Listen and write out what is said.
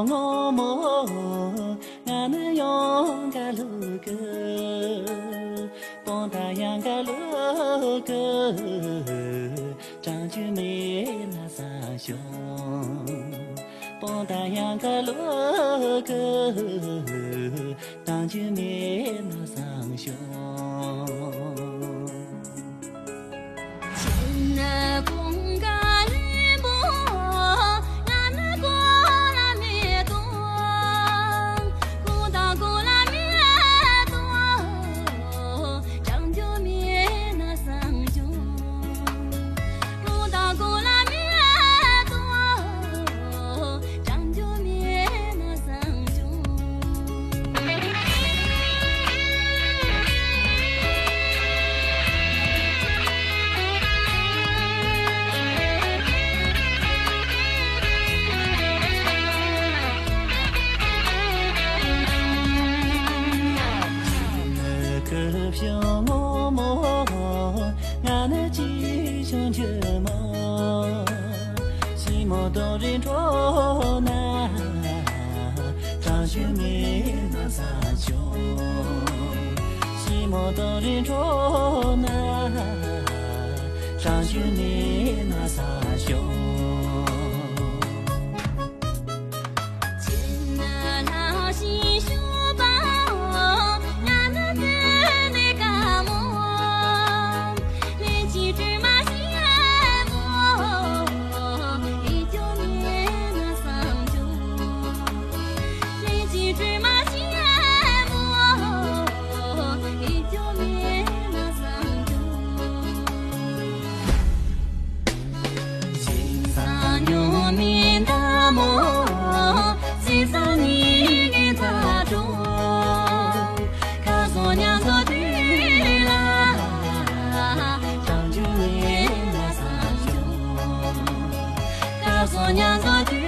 我么，俺能用个路个，帮他养个路个，张君梅那三兄，帮他养个路个，张君梅那三兄。亲儿公家与母，俺那过了面多，过到过了面多，张九面那三兄，过到过了面多，张九面那三兄。个票我么，俺那吉祥就么，西莫多人着难，张学梅那三兄，西莫多人着难，张学梅那三兄。亲儿老心胸包，俺那子那个么，连起芝麻线么，一九面那三九，连起芝麻线么，一九面那三九。三牛面大么，西藏你给他种，告诉娘做对啦，张君梅那三兄，告诉娘做对。